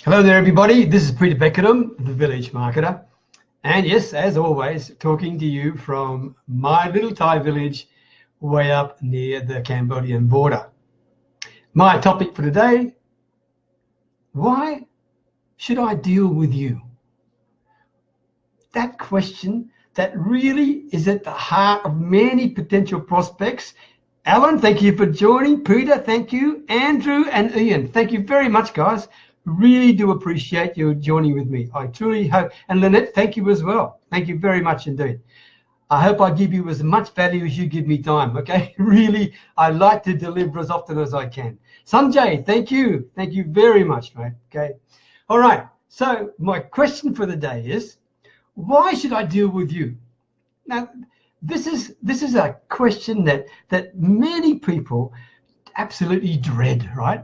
Hello there, everybody. This is Peter Beckenham, the Village Marketer. And yes, as always, talking to you from my little Thai village way up near the Cambodian border. My topic for today, why should I deal with you? That question that really is at the heart of many potential prospects. Alan, thank you for joining. Peter, thank you. Andrew and Ian, thank you very much, guys. Really do appreciate you joining with me. I truly hope, and Lynette, thank you as well. Thank you very much indeed. I hope I give you as much value as you give me time, okay? Really, I like to deliver as often as I can. Sanjay, thank you. Thank you very much, mate, okay? All right, so my question for the day is, why should I deal with you? Now, this is a question that many people absolutely dread, right?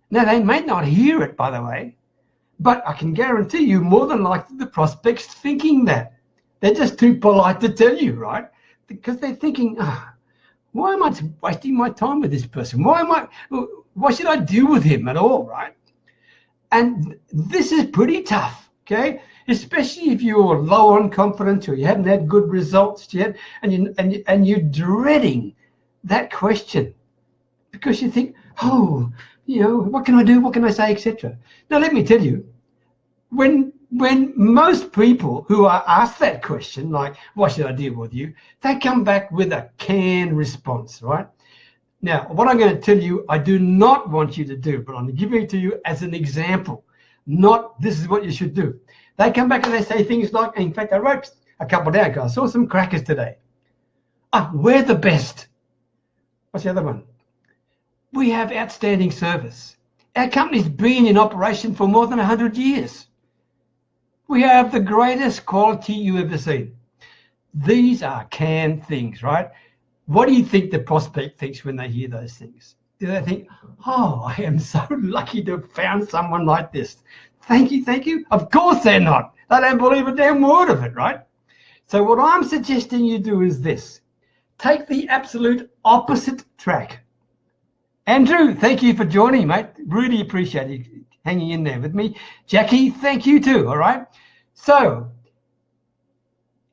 Now, they may not hear it, by the way, but I can guarantee you more than likely the prospect's thinking that. They're just too polite to tell you, right? Because they're thinking, why am I wasting my time with this person? Why should I deal with him at all, right? And this is pretty tough, okay? Especially if you're low on confidence or you haven't had good results yet, and you're dreading that question because you think, oh, you know, what can I do? What can I say, etc. Now, let me tell you, when most people who are asked that question, like, why should I deal with you? They come back with a canned response, right? Now, what I'm going to tell you, I do not want you to do, but I'm giving it to you as an example, not this is what you should do. They come back and they say things like, in fact, I wrote a couple down because I saw some crackers today. We're the best. What's the other one? We have outstanding service. Our company's been in operation for more than 100 years. We have the greatest quality you've ever seen. These are canned things, right? What do you think the prospect thinks when they hear those things? Do they think, oh, I am so lucky to have found someone like this? Thank you, thank you. Of course they're not. They don't believe a damn word of it, right? So what I'm suggesting you do is this. Take the absolute opposite track. Andrew, thank you for joining, mate. Really appreciate you hanging in there with me. Jackie, thank you too, all right? So,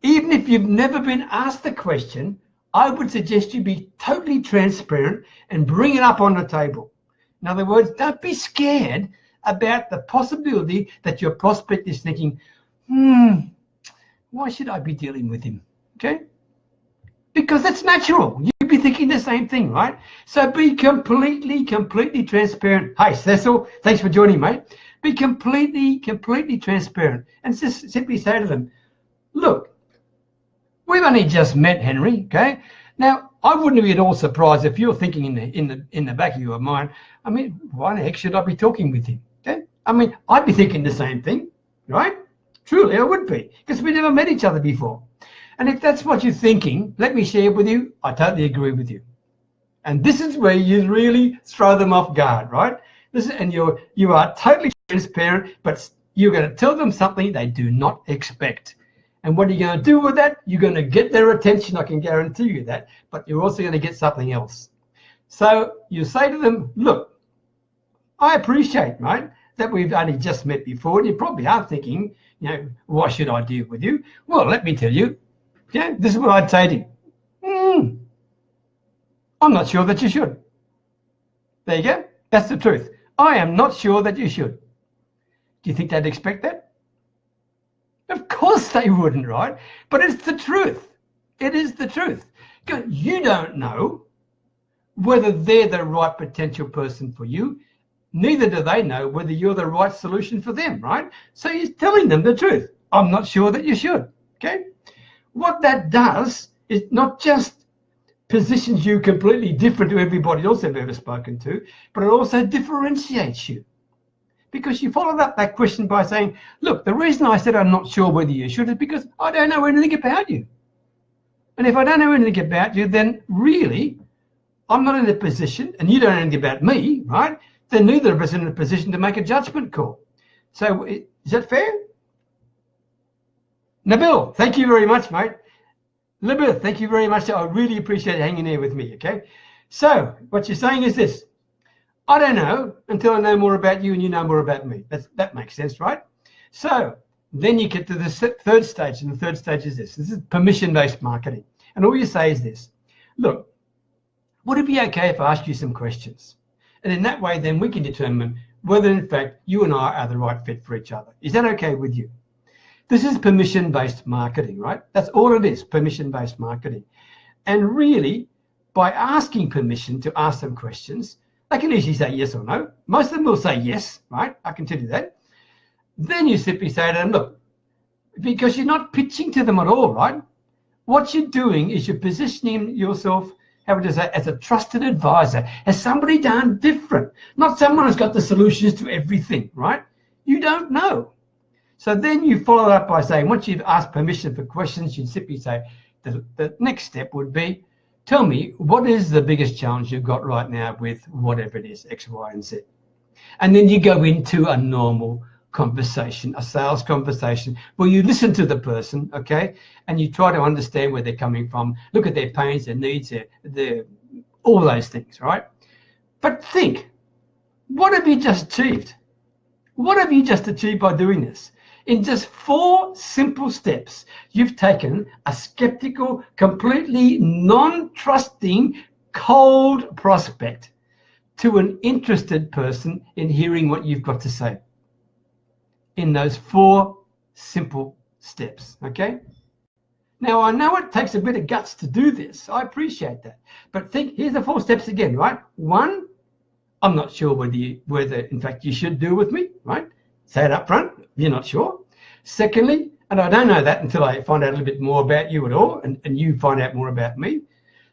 even if you've never been asked the question, I would suggest you be totally transparent and bring it up on the table. In other words, don't be scared about the possibility that your prospect is thinking, why should I be dealing with him, okay? Because that's natural. You'd be thinking the same thing, right? So be completely transparent. Hey, Cecil, thanks for joining, mate. Be completely transparent and just simply say to them, look, we've only just met, Henry, okay? Now, I wouldn't be at all surprised if you're thinking in the back of your mind, I mean, why the heck should I be talking with him, okay? I mean, I'd be thinking the same thing, right? Truly, I would be, because we never met each other before. And if that's what you're thinking, let me share with you, I totally agree with you. And this is where you really throw them off guard, right? You are totally transparent, but you're going to tell them something they do not expect. And what are you going to do with that? You're going to get their attention, I can guarantee you that, but you're also going to get something else. So you say to them, look, I appreciate, mate, that we've only just met before, and you probably are thinking, you know, why should I deal with you? Well, let me tell you, yeah, this is what I'd say to you. I'm not sure that you should. There you go. That's the truth. I am not sure that you should. Do you think they'd expect that? Of course they wouldn't, right? But it's the truth. It is the truth. You don't know whether they're the right potential person for you. Neither do they know whether you're the right solution for them, right? So you're telling them the truth. I'm not sure that you should, okay? What that does is not just positions you completely different to everybody else I've ever spoken to, but it also differentiates you. Because you followed up that question by saying, look, the reason I said I'm not sure whether you should is because I don't know anything about you. And if I don't know anything about you, then really, I'm not in a position, and you don't know anything about me, right? Then neither of us are in a position to make a judgment call. So is that fair? Nabil, thank you very much, mate. Libeth, thank you very much. I really appreciate hanging there with me, okay? So what you're saying is this. I don't know until I know more about you and you know more about me. That makes sense, right? So then you get to the third stage, and the third stage is this. This is permission-based marketing. And all you say is this: look, would it be okay if I ask you some questions? And in that way, then we can determine whether, in fact, you and I are the right fit for each other. Is that okay with you? This is permission-based marketing, right? That's all it is, permission-based marketing. And really, by asking permission to ask them questions, they can easily say yes or no. Most of them will say yes, right? I can tell you that. Then you simply say to them, look, because you're not pitching to them at all, right? What you're doing is you're positioning yourself, how would I say, as a trusted advisor, as somebody done different, not someone who's got the solutions to everything, right? You don't know. So then you follow up by saying, once you've asked permission for questions, you simply say, the next step would be, tell me, what is the biggest challenge you've got right now with whatever it is, X, Y, and Z? And then you go into a normal conversation, a sales conversation, where you listen to the person, okay, and you try to understand where they're coming from, look at their pains, their needs, their all those things, right? But think, what have you just achieved? What have you just achieved by doing this? In just 4 simple steps, you've taken a skeptical, completely non-trusting, cold prospect to an interested person in hearing what you've got to say. In those 4 simple steps, okay? Now, I know it takes a bit of guts to do this. I appreciate that. But think, here's the 4 steps again, right? 1, I'm not sure whether in fact you should do with me, right? Say it up front, you're not sure. Secondly, and I don't know that until I find out a little bit more about you at all, and you find out more about me.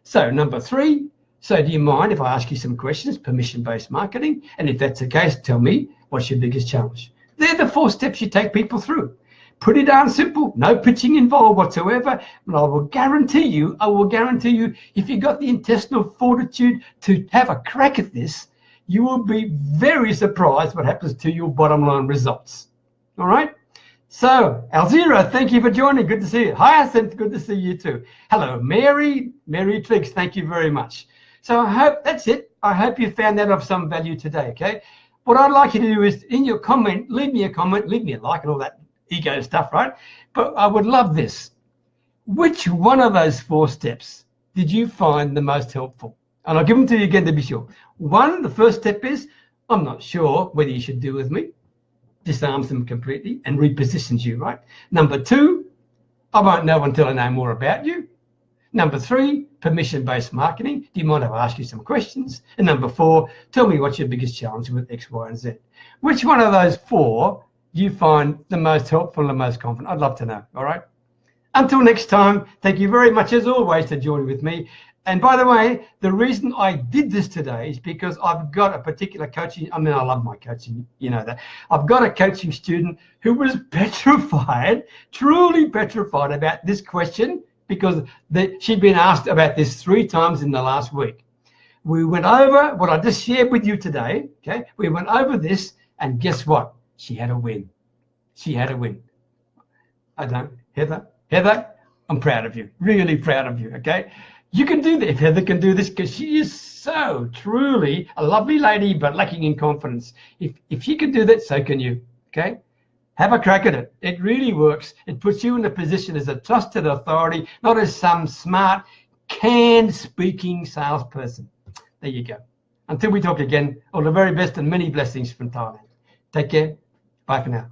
So number 3, so do you mind if I ask you some questions, permission-based marketing? And if that's the case, tell me, what's your biggest challenge? They're the 4 steps you take people through. Pretty darn simple, no pitching involved whatsoever. And I will guarantee you, if you've got the intestinal fortitude to have a crack at this, you will be very surprised what happens to your bottom line results. All right? So, Alzira, thank you for joining. Good to see you. Hyacinth, good to see you too. Hello, Mary Triggs, thank you very much. So I hope that's it. I hope you found that of some value today, okay? What I'd like you to do is, in your comment, leave me a comment, leave me a like and all that ego stuff, right? But I would love this. Which one of those 4 steps did you find the most helpful? And I'll give them to you again to be sure. 1, the first step is, I'm not sure whether you should deal with me. Disarms them completely and repositions you, right? Number 2, I won't know until I know more about you. Number 3, permission-based marketing. Do you mind if I ask you some questions? And number 4, tell me what's your biggest challenge with X, Y, and Z. Which one of those 4 do you find the most helpful and the most confident? I'd love to know, all right? Until next time, thank you very much as always for joining with me. And by the way, the reason I did this today is because I've got a particular coaching, I mean, I love my coaching, you know that. I've got a coaching student who was petrified, truly petrified about this question because she'd been asked about this 3 times in the last week. We went over what I just shared with you today, okay? We went over this and guess what? She had a win. She had a win. I don't, Heather, I'm proud of you, really proud of you, okay? You can do that if Heather can do this because she is so truly a lovely lady but lacking in confidence. If she can do that, so can you, okay? Have a crack at it. It really works. It puts you in a position as a trusted authority, not as some smart, canned speaking salesperson. There you go. Until we talk again, all the very best and many blessings from Thailand. Take care. Bye for now.